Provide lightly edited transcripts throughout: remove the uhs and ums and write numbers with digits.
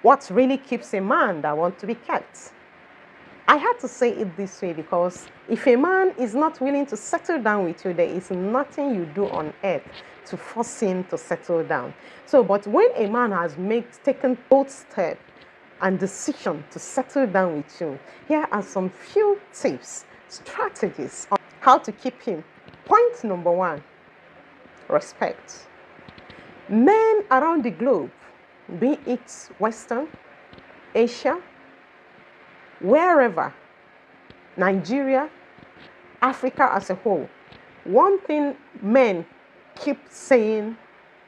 What really keeps a man that wants to be kept? I had to say it this way because if a man is not willing to settle down with you, there is nothing you do on earth to force him to settle down. So, but when a man has taken both steps and decision to settle down with you, here are some few tips, strategies on how to keep him. Point number one, respect. Men around the globe, be it Western, Asia, wherever, Nigeria, Africa as a whole, one thing men keep saying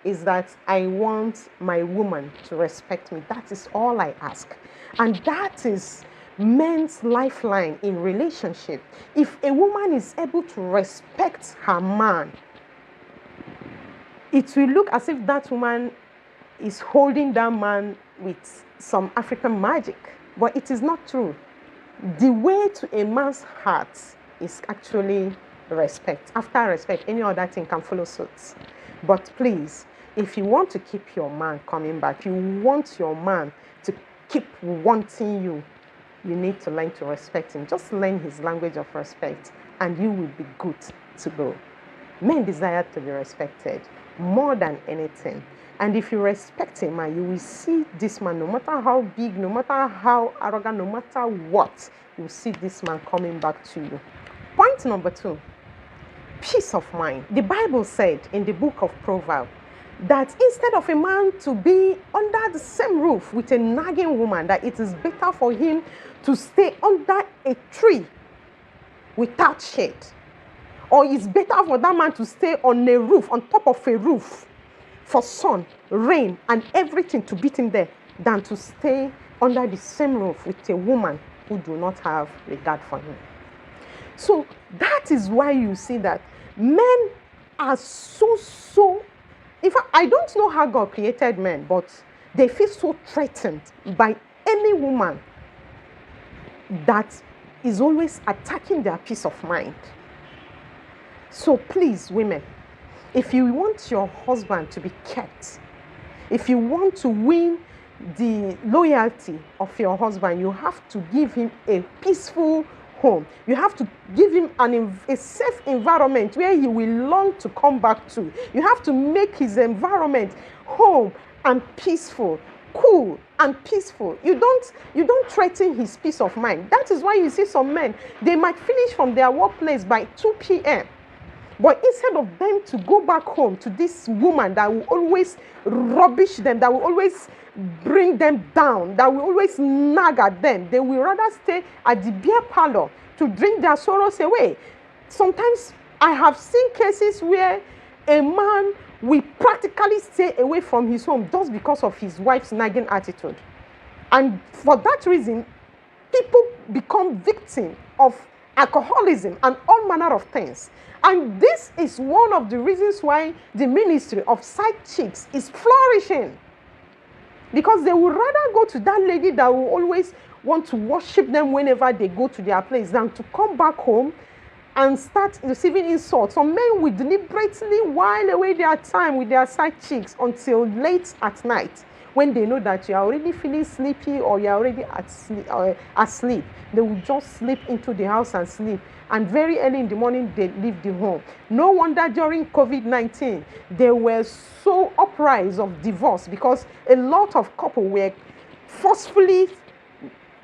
is that I want my woman to respect me. That is all I ask. And that is men's lifeline in relationship. If a woman is able to respect her man, it will look as if that woman is holding that man with some African magic. But it is not true. The way to a man's heart is actually respect. After respect, any other thing can follow suit. But please, if you want to keep your man coming back, you want your man to keep wanting you, you need to learn to respect him. Just learn his language of respect, and you will be good to go. Men desire to be respected more than anything. And if you respect a man, you will see this man, no matter how big, no matter how arrogant, no matter what, you will see this man coming back to you. Point number two, peace of mind. The Bible said in the book of Proverbs that instead of a man to be under the same roof with a nagging woman, that it is better for him to stay under a tree without shade. Or it's better for that man to stay on a roof, on top of a roof, for sun, rain, and everything to beat him there, than to stay under the same roof with a woman who do not have regard for him. So that is why you see that men are so, in fact, I don't know how God created men, but they feel so threatened by any woman that is always attacking their peace of mind. So please, women, if you want your husband to be kept, if you want to win the loyalty of your husband, you have to give him a peaceful home. You have to give him a safe environment where he will long to come back to. You have to make his environment home and peaceful, cool and peaceful. You don't threaten his peace of mind. That is why you see some men, they might finish from their workplace by 2 p.m. But instead of them to go back home to this woman that will always rubbish them, that will always bring them down, that will always nag at them, they will rather stay at the beer parlor to drink their sorrows away. Sometimes I have seen cases where a man will practically stay away from his home just because of his wife's nagging attitude. And for that reason, people become victims of alcoholism and all manner of things. And this is one of the reasons why the ministry of side chicks is flourishing. Because they would rather go to that lady that will always want to worship them whenever they go to their place than to come back home and start receiving insults. Some men will deliberately while away their time with their side chicks until late at night. When they know that you are already feeling sleepy or you are already asleep, they will just slip into the house and sleep. And very early in the morning, they leave the home. No wonder during COVID-19, there were so uprise of divorce because a lot of couples were forcefully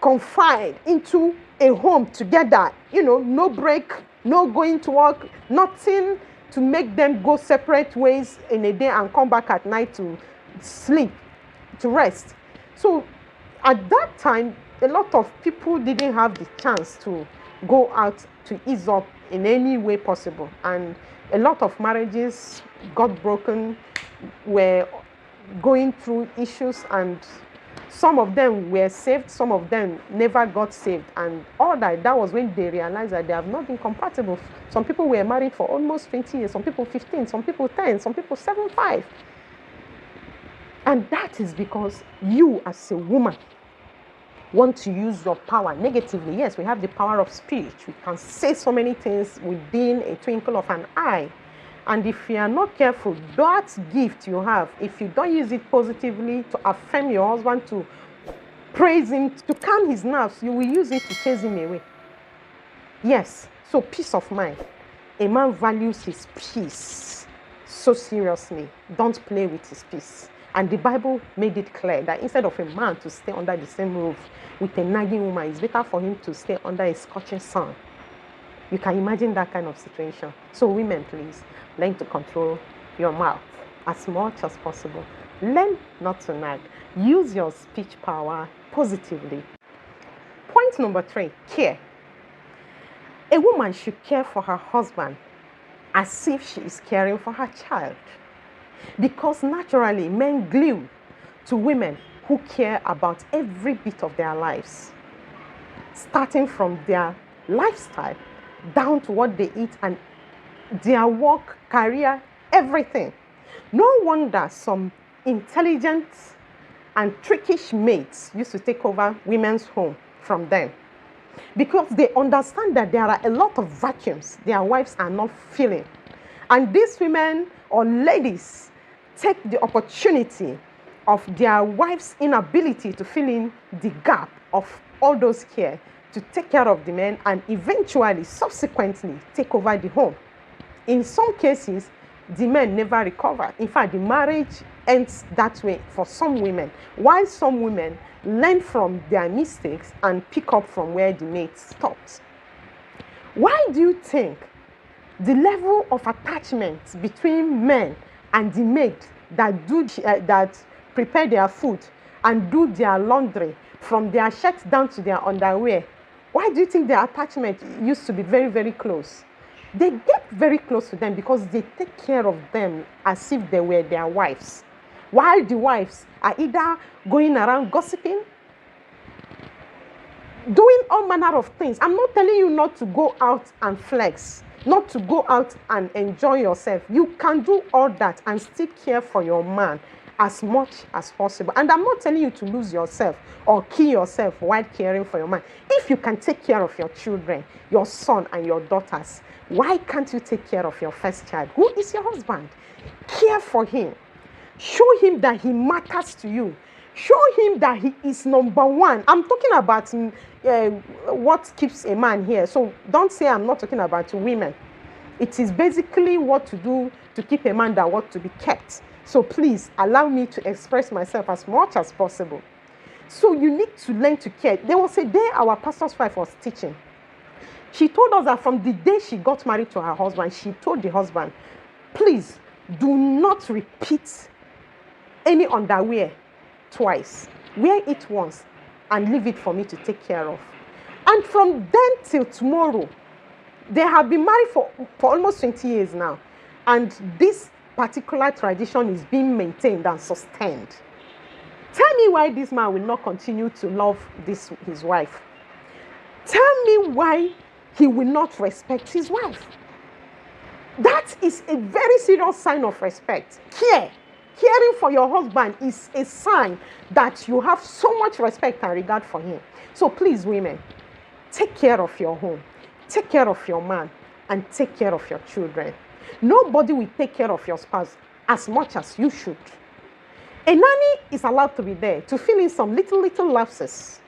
confined into a home together. You know, no break, no going to work, nothing to make them go separate ways in a day and come back at night to sleep, to rest. So at that time, a lot of people didn't have the chance to go out to ease up in any way possible. And a lot of marriages got broken, were going through issues, and some of them were saved, some of them never got saved. And all that was when they realized that they have not been compatible. Some people were married for almost 20 years, some people 15, some people 10, some people 7, 5. And that is because you as a woman want to use your power negatively. Yes, we have the power of speech. We can say so many things within a twinkle of an eye. And if you are not careful, that gift you have, if you don't use it positively to affirm your husband, to praise him, to calm his nerves. You will use it to chase him away. Yes, so peace of mind. A man values his peace so seriously. Don't play with his peace. And the Bible made it clear that instead of a man to stay under the same roof with a nagging woman, it's better for him to stay under a scorching sun. You can imagine that kind of situation. So women, please, learn to control your mouth as much as possible. Learn not to nag. Use your speech power positively. Point number 3, care. A woman should care for her husband as if she is caring for her child. Because naturally, men glue to women who care about every bit of their lives, starting from their lifestyle down to what they eat and their work, career, everything. No wonder some intelligent and trickish mates used to take over women's home from them, because they understand that there are a lot of vacuums their wives are not filling. And these women or ladies take the opportunity of their wife's inability to fill in the gap of all those care to take care of the men and eventually, subsequently, take over the home. In some cases, the men never recover. In fact, the marriage ends that way for some women, while some women learn from their mistakes and pick up from where the mate stopped. Why do you think the level of attachment between men and the maid that prepare their food and do their laundry, from their shirts down to their underwear, why do you think their attachment used to be very, very close? They get very close to them because they take care of them as if they were their wives. While the wives are either going around gossiping, doing all manner of things. I'm not telling you not to go out and flex, not to go out and enjoy yourself. You can do all that and still care for your man as much as possible. And I'm not telling you to lose yourself or kill yourself while caring for your man. If you can take care of your children, your son and your daughters, why can't you take care of your first child, who is your husband? Care for him. Show him that he matters to you. Show him that he is number one. I'm talking about what keeps a man here. So don't say I'm not talking about women. It is basically what to do to keep a man that wants to be kept. So please allow me to express myself as much as possible. So you need to learn to care. There was a day our pastor's wife was teaching. She told us that from the day she got married to her husband, she told the husband, please do not repeat any underwear twice. Wear it once and leave it for me to take care of. And from then till tomorrow, they have been married for almost 20 years now. And this particular tradition is being maintained and sustained. Tell me why this man will not continue to love his wife. Tell me why he will not respect his wife. That is a very serious sign of respect. Caring for your husband is a sign that you have so much respect and regard for him. So please, women, take care of your home, take care of your man, and take care of your children. Nobody will take care of your spouse as much as you should. A nanny is allowed to be there to fill in some little lapses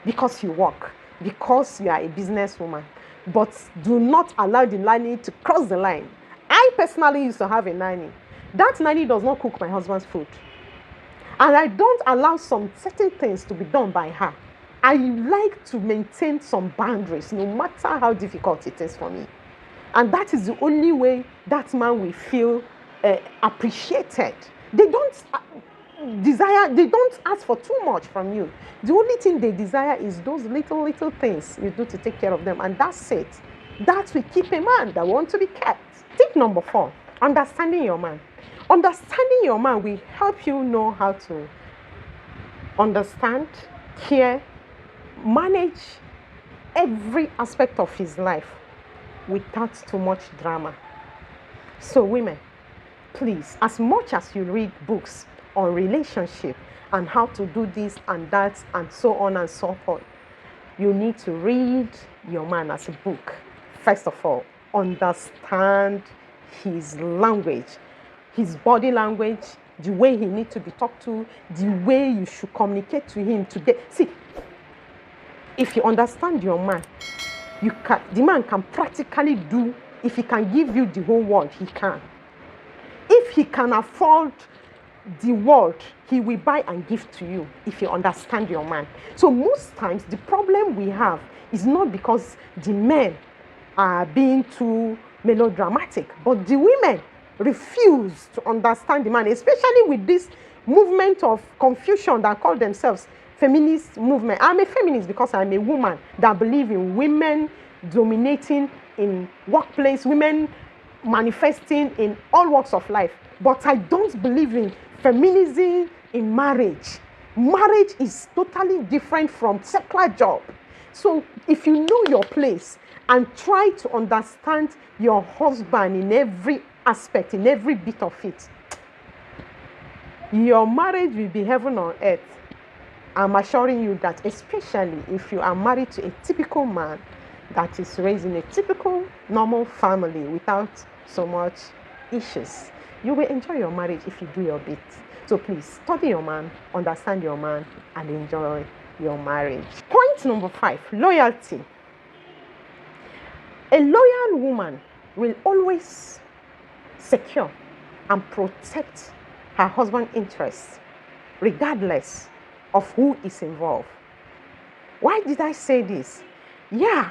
because you work, because you are a businesswoman. But do not allow the nanny to cross the line. I personally used to have a nanny. That nanny does not cook my husband's food. And I don't allow some certain things to be done by her. I like to maintain some boundaries, no matter how difficult it is for me. And that is the only way that man will feel appreciated. They don't they don't ask for too much from you. The only thing they desire is those little things you do to take care of them. And that's it. That will keep a man that wants to be kept. Tip number 4, understanding your man. Understanding your man will help you know how to understand, care, manage every aspect of his life without too much drama. So women, please, as much as you read books on relationship and how to do this and that and so on and so forth, you need to read your man as a book. First of all, understand his language, his body language, the way he needs to be talked to, the way you should communicate to him to get. See, if you understand your man, the man can practically do, if he can give you the whole world, he can. If he can afford the world, he will buy and give to you if you understand your man. So most times the problem we have is not because the men are being too melodramatic, but the women refuse to understand the man, especially with this movement of confusion that call themselves feminist movement. I'm a feminist because I'm a woman that believe in women dominating in workplace, women manifesting in all walks of life. But I don't believe in feminism in marriage. Marriage is totally different from secular job. So if you know your place and try to understand your husband in every aspect, in every bit of it, your marriage will be heaven on earth. I'm assuring you that, especially if you are married to a typical man that is raised in a typical normal family without so much issues, you will enjoy your marriage if you do your bit. So please study your man, understand your man, and enjoy your marriage. Point number 5, loyalty. A loyal woman will always secure and protect her husband's interests, regardless of who is involved. Why did I say this? Yeah,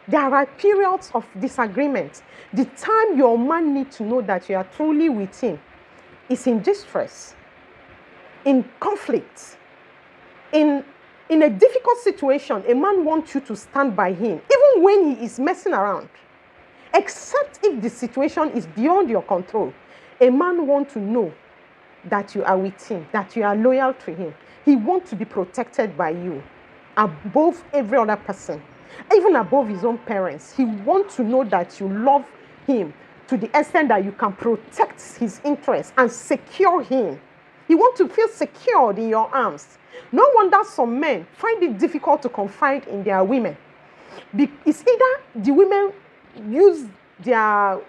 there are periods of disagreement. The time your man needs to know that you are truly with him is in distress, in conflict, in a difficult situation. A man wants you to stand by him, even when he is messing around. Except if the situation is beyond your control. A man wants to know that you are with him, that you are loyal to him. He wants to be protected by you above every other person, even above his own parents. He wants to know that you love him to the extent that you can protect his interests and secure him. He wants to feel secured in your arms. No wonder some men find it difficult to confide in their women. It's either the women use their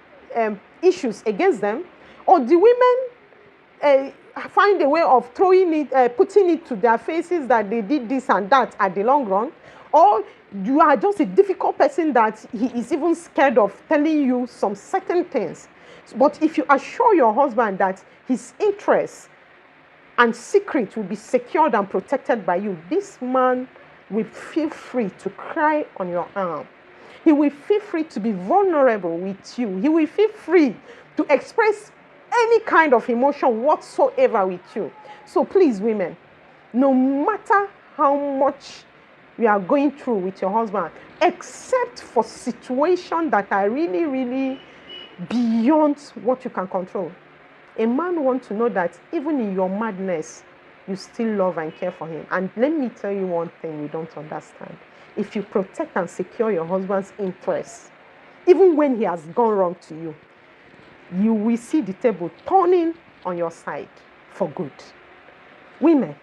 issues against them, or the women find a way of throwing it, putting it to their faces that they did this and that at the long run, or you are just a difficult person that he is even scared of telling you some certain things. But if you assure your husband that his interests and secret will be secured and protected by you, this man will feel free to cry on your arm. He will feel free to be vulnerable with you. He will feel free to express any kind of emotion whatsoever with you. So please, women, no matter how much you are going through with your husband, except for situations that are really, really beyond what you can control, a man wants to know that even in your madness, you still love and care for him. And let me tell you one thing you don't understand. If you protect and secure your husband's interests, even when he has gone wrong to you, you will see the table turning on your side for good. Women,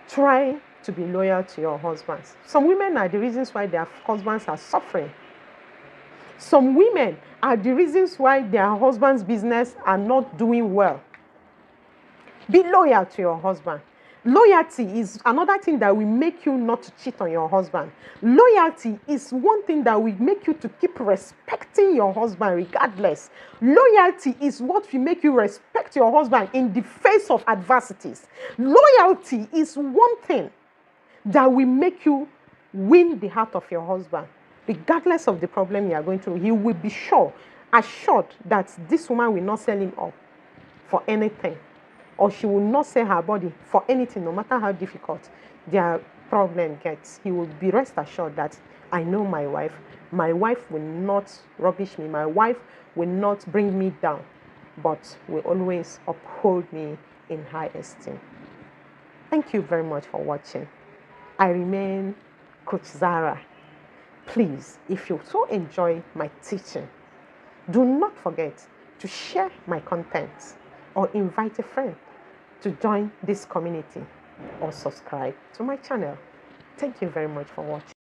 try to be loyal to your husbands. Some women are the reasons why their husbands are suffering. Some women are the reasons why their husband's business are not doing well. Be loyal to your husband. Loyalty is another thing that will make you not to cheat on your husband. Loyalty is one thing that will make you to keep respecting your husband regardless. Loyalty is what will make you respect your husband in the face of adversities. Loyalty is one thing that will make you win the heart of your husband. Regardless of the problem you are going through, he will be assured that this woman will not sell him up for anything, or she will not sell her body for anything, no matter how difficult their problem gets. He will be rest assured that I know my wife. My wife will not rubbish me. My wife will not bring me down, but will always uphold me in high esteem. Thank you very much for watching. I remain Coach Zara. Please, if you so enjoy my teaching, do not forget to share my content or invite a friend to join this community or subscribe to my channel. Thank you very much for watching.